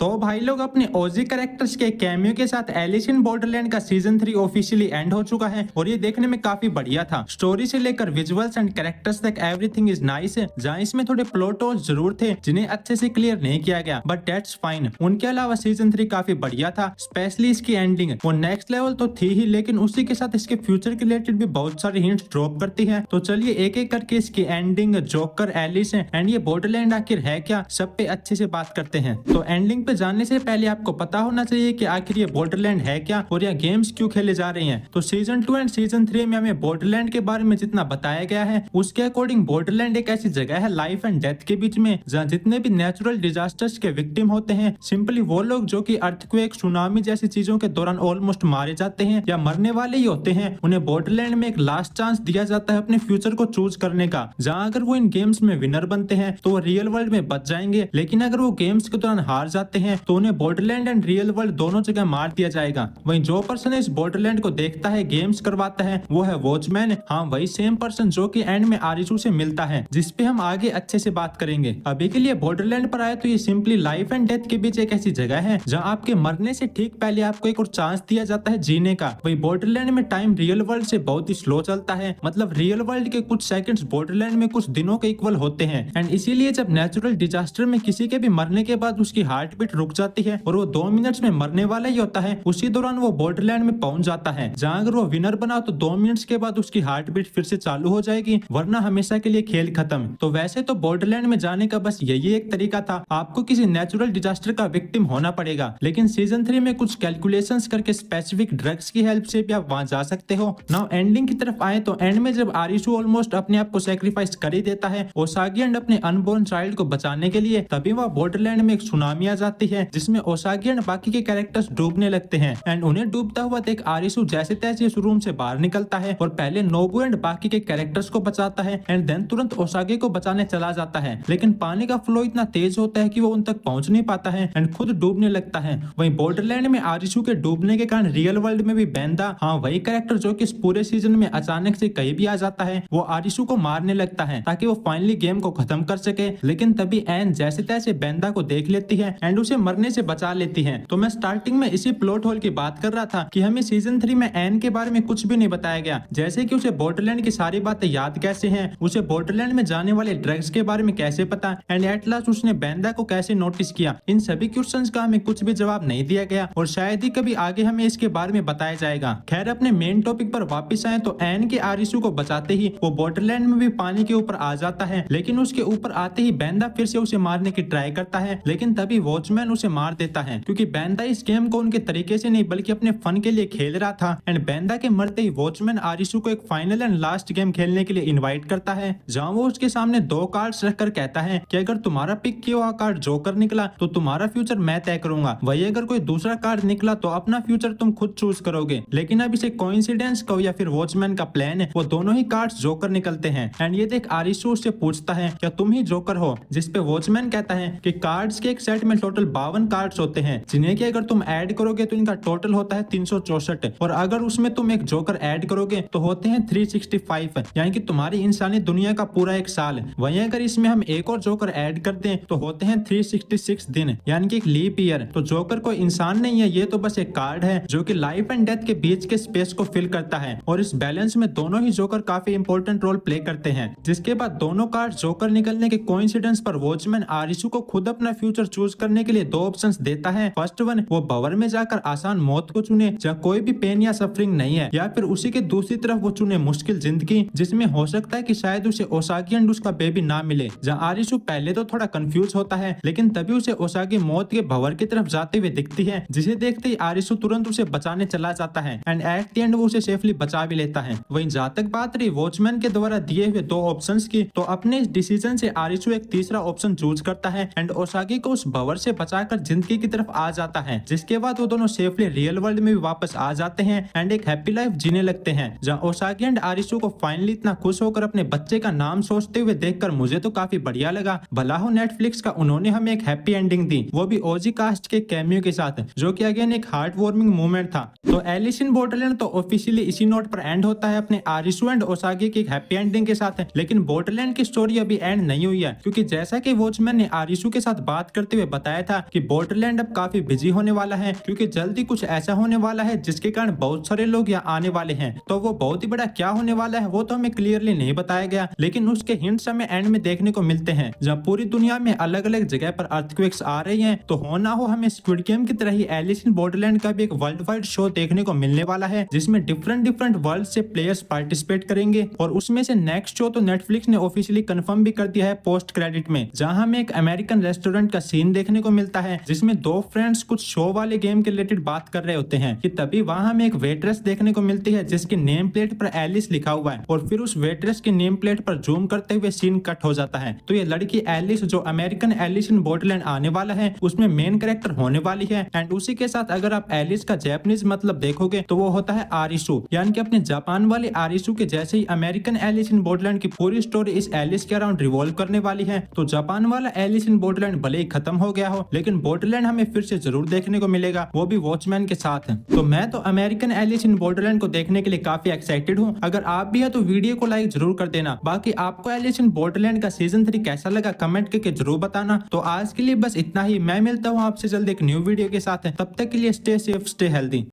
तो भाई लोग अपने ओजी कैरेक्टर्स के कैमियो के साथ एलिस इन बॉर्डरलैंड का सीजन 3 ऑफिशियली एंड हो चुका है और ये देखने में काफी बढ़िया था। स्टोरी से लेकर विजुअल्स एंड कैरेक्टर्स तक एवरीथिंग इज नाइस। जहाँ इसमें थोड़े प्लॉट होल्स जरूर थे जिन्हें अच्छे से क्लियर नहीं किया गया, बट दैट्स फाइन। उनके अलावा सीजन 3 काफी बढ़िया था, स्पेशली इसकी एंडिंग। वो नेक्स्ट लेवल तो थी ही, लेकिन उसी के साथ इसके फ्यूचर के रिलेटेड भी बहुत सारी हिंट्स ड्रॉप करती है। तो चलिए एक एक करके इसकी एंडिंग, जोकर, एलिस एंड ये बॉर्डरलैंड आखिर है क्या, सब पे अच्छे से बात करते हैं। तो एंडिंग पे जानने से पहले आपको पता होना चाहिए कि आखिर ये बॉर्डरलैंड है क्या और यह गेम्स क्यों खेले जा रहे हैं। तो सीजन 2 एंड सीजन 3 में हमें बॉर्डरलैंड के बारे में जितना बताया गया है उसके अकॉर्डिंग बॉर्डरलैंड एक ऐसी जगह है लाइफ एंड डेथ के बीच में, जहाँ जितने भी नेचुरल डिजास्टर्स के विक्टिम होते हैं, सिंपली वो लोग जो कि अर्थक्वेक, सुनामी जैसी चीजों के दौरान ऑलमोस्ट मारे जाते हैं या मरने वाले ही होते हैं, उन्हें बॉर्डरलैंड में एक लास्ट चांस दिया जाता है अपने फ्यूचर को चूज करने का। जहाँ अगर वो इन गेम्स में विनर बनते हैं तो वो रियल वर्ल्ड में बच जाएंगे, लेकिन अगर वो गेम्स के दौरान हार जाते हैं तो उन्हें बॉर्डरलैंड एंड रियल वर्ल्ड दोनों जगह मार दिया जाएगा। वहीं जो पर्सन इस बॉर्डरलैंड को देखता है, गेम्स करवाता है, वो है वॉचमैन। हाँ, वही सेम पर्सन जो कि एंड में आरिशु से मिलता है, जिसपे हम आगे अच्छे से बात करेंगे। अभी के लिए बॉर्डरलैंड पर आए तो ये सिंपली लाइफ एंड डेथ के बीच एक ऐसी जगह है जहाँ आपके मरने से ठीक पहले आपको एक और चांस दिया जाता है जीने का। वही बॉर्डरलैंड में टाइम रियल वर्ल्ड से बहुत ही स्लो चलता है, मतलब रियल वर्ल्ड के कुछ सेकंड्स बॉर्डरलैंड में कुछ दिनों के इक्वल होते हैं। एंड इसीलिए जब नेचुरल डिजास्टर में किसी के भी मरने के बाद उसकी हार्ट बीट रुक जाती है और वो 2 मिनट्स में मरने वाला ही होता है, उसी दौरान वो बॉर्डरलैंड में पहुंच जाता है। जहाँ अगर वो विनर बना तो 2 मिनट्स के बाद उसकी हार्ट बीट फिर से चालू हो जाएगी, वरना हमेशा के लिए खेल खत्म। तो वैसे तो बॉर्डरलैंड में जाने का बस यही एक तरीका था, आपको किसी नेचुरल डिजास्टर का विक्टिम होना पड़ेगा। लेकिन सीजन 3 में कुछ कैलकुलेशंस करके स्पेसिफिक ड्रग्स की हेल्प से भी आप वहां जा सकते हो। नाउ एंडिंग की तरफ आए तो एंड में जब आरिशु ऑलमोस्ट अपने आप को सेक्रीफाइस कर ही देता है ओसागी एंड अपने अनबोर्न चाइल्ड को बचाने के लिए, तभी वह बॉर्डरलैंड में एक सुनामी आ जाती है जिसमें ओसागी एंड बाकी के कैरेक्टर्स डूबने लगते हैं। एंड उन्हें डूबता हुआ देख आरिशु जैसे तैसे इस रूम से बाहर निकलता है और पहले नोबु एंड बाकी के कैरेक्टर्स को बचाता है एंड देन तुरंत ओसागी को बचाने चला जाता है। लेकिन पानी का फ्लो इतना तेज होता है कि वो उन तक पहुंच नहीं पाता है एंड खुद डूबने लगता है। वहीं बॉर्डरलैंड में आरिशु के डूबने के कारण रियल वर्ल्ड में भी बेंदा, हाँ वही कैरेक्टर जो कि इस पूरे सीजन में अचानक से कहीं भी आ जाता है, वो आरिशु को मारने लगता है ताकि वो फाइनली गेम को खत्म कर सके। लेकिन तभी एन जैसे तैसे बेंदा को देख लेती है एंड उसे मरने से बचा लेती है। तो मैं स्टार्टिंग में इसी प्लॉट होल की बात कर रहा था कि हमें सीजन 3 में एन के बारे में कुछ भी नहीं बताया गया, जैसे कि उसे बॉर्डरलैंड की सारी बातें याद कैसे हैं, उसे बॉर्डरलैंड में जाने वाले ड्रग्स के बारे में कैसे पता एंड एट लास्ट उसने बेंदा को कैसे नोटिस किया। इन सभी क्वेश्चंस का हमें कुछ भी जवाब नहीं दिया गया और शायद ही कभी आगे हमें इसके बारे में बताया जाएगा। खैर अपने मेन टॉपिक पर वापस आए तो एन के आरिशु को बचाते ही वो बॉर्डरलैंड में भी पानी के ऊपर आ जाता है, लेकिन उसके ऊपर आते ही बेंदा फिर से उसे मारने की ट्राई करता है, लेकिन तभी वॉचमैन उसे मार देता है क्योंकि बेंदा इस गेम को उनके तरीके से नहीं बल्कि अपने फन के लिए खेल रहा था। एंड बेंदा के मरते ही वॉचमैन आरिशु को एक फाइनल एंड लास्ट गेम खेलने के लिए इनवाइट करता है, जहाँ वो उसके सामने 2 कार्ड्स रखकर कहता है कि अगर तुम्हारा पिक किया हुआ कार्ड जोकर निकला तो तुम्हारा फ्यूचर मैं तय करूंगा, वही अगर कोई दूसरा कार्ड निकला तो अपना फ्यूचर तुम खुद चूज करोगे। लेकिन अब इसे कोइंसिडेंस कहो या फिर वॉचमैन का प्लान है, वो दोनों ही कार्ड्स जोकर निकलते हैं। एंड ये देख आरिशु उससे पूछता है क्या तुम ही जोकर हो, जिसपे वॉचमैन कहता है कि कार्ड्स के एक सेट में टोटल 52 कार्ड्स होते हैं, जिन्हें कि अगर तुम ऐड करोगे तो इनका टोटल होता है 364 और अगर उसमें तुम एक जोकर ऐड करोगे तो होते हैं 365, यानी कि तुम्हारी इंसानी दुनिया का पूरा एक साल। वहीं अगर इसमें हम एक और जोकर ऐड कर दें तो होते हैं 366 दिन, यानी कि एक लीप ईयर। तो जोकर कोई इंसान नहीं है, ये तो बस एक कार्ड है जो कि लाइफ एंड डेथ के बीच के स्पेस को फिल करता है और इस बैलेंस में दोनों ही जोकर काफी इंपॉर्टेंट रोल प्ले करते हैं। जिसके बाद दोनों कार्ड जोकर निकलने के कोइंसिडेंस पर वॉचमैन आरिशु को खुद अपना फ्यूचर चूज करने के लिए 2 ऑप्शंस देता है। फर्स्ट वन, वो भंवर में जाकर आसान मौत को चुने जहाँ कोई भी पेन या सफरिंग नहीं है, या फिर उसी के दूसरी तरफ वो चुने मुश्किल जिंदगी जिसमें हो सकता है कि शायद उसे ओसागी एंड उसका बेबी ना मिले। जहाँ आरिशु पहले तो थोड़ा कंफ्यूज होता है, लेकिन तभी उसे ओसागी मौत के भंवर की तरफ जाते हुए दिखती है, जिसे देखते ही आरिशु तुरंत उसे बचाने चला जाता है एंड एट द एंड वो उसे सेफली बचा भी लेता है। वहीं जहाँ तक बात रही वॉचमैन के द्वारा दिए हुए 2 ऑप्शंस की, तो अपने इस डिसीजन से आरिशु एक तीसरा ऑप्शन चूज करता है एंड ओसागी को उस भंवर से बचाकर जिंदगी की तरफ आ जाता है, जिसके बाद वो दोनों सेफली रियल वर्ल्ड में भी वापस आ जाते हैं एंड एक हैप्पी लाइफ जीने लगते हैं। जहाँ ओसागी एंड आरिशु को फाइनली इतना खुश होकर अपने बच्चे का नाम सोचते हुए देखकर मुझे तो काफी बढ़िया लगा। भला हो नेटफ्लिक्स का उन्होंने हमें एक हैप्पी एंडिंग दी, वो भी ओजी कास्ट के कैमियो के साथ, जो कि अगेन एक हार्ट वार्मिंग मोमेंट था। तो एलिस इन बॉर्डरलैंड तो ऑफिशियली इसी नोट पर एंड होता है अपने आरिशु एंड ओसागी की हैप्पी एंडिंग के साथ। लेकिन बॉर्डरलैंड की स्टोरी अभी एंड नहीं हुई है, क्योंकि जैसा कि वॉचमैन ने आरिशु के साथ बात करते हुए बताया था कि बॉर्डरलैंड अब काफी बिजी होने वाला है, क्योंकि जल्दी कुछ ऐसा होने वाला है जिसके कारण बहुत सारे लोग यहाँ आने वाले हैं। तो वो बहुत ही बड़ा क्या होने वाला है वो तो हमें क्लियरली नहीं बताया गया, लेकिन उसके हिंट्स हमें एंड में देखने को मिलते हैं, जब पूरी दुनिया में अलग अलग जगह पर अर्थक्वेक्स आ रही हैं। तो हो ना हो हमें स्क्विड गेम की तरह ही एलिस इन बॉर्डरलैंड का भी एक वर्ल्ड वाइड शो देखने को मिलने वाला है, जिसमें डिफरेंट वर्ल्ड से प्लेयर्स पार्टिसिपेट करेंगे। और उसमें से नेक्स्ट शो तो नेटफ्लिक्स ने ऑफिशियली कंफर्म भी कर दिया है पोस्ट क्रेडिट में, जहां हमें एक अमेरिकन रेस्टोरेंट का सीन देखने को मिलता है, जिसमें दो फ्रेंड्स कुछ शो वाले गेम के रिलेटेड बात कर रहे होते हैं कि तभी वहां हमें एक वेट्रेस देखने को मिलती है जिसकी नेम प्लेट पर एलिस लिखा हुआ है, और फिर उस वेट्रेस की नेम प्लेट पर जूम करते हुए सीन कट हो जाता है। तो ये लड़की एलिस जो अमेरिकन एलिस इन बॉर्डरलैंड आने वाला है उसमें मेन कैरेक्टर होने वाली है। एंड उसी के साथ अगर आप एलिस का जापानीज मतलब देखोगे तो वो होता है आरिसु, यानी कि अपने जापान वाले आरिसु के जैसे ही अमेरिकन एलिस इन बॉर्डरलैंड की पूरी स्टोरी इस एलिस के अराउंड रिवॉल्व करने वाली है। तो जापान वाला एलिस इन बॉर्डरलैंड भले ही खत्म हो गया हो, लेकिन बॉर्डरलैंड हमें फिर से जरूर देखने को मिलेगा, वो भी वॉचमैन के साथ है। तो मैं तो अमेरिकन एलिस इन बॉर्डरलैंड को देखने के लिए काफी एक्साइटेड हूँ। अगर आप भी है तो वीडियो को लाइक जरूर कर देना। बाकी आपको एलिस इन बॉर्डरलैंड का सीजन 3 कैसा लगा कमेंट करके जरूर बताना। तो आज के लिए बस इतना ही, मैं मिलता हूँ आपसे जल्द एक न्यू वीडियो के साथ। तब तक के लिए स्टे सेफ, स्टे हेल्दी।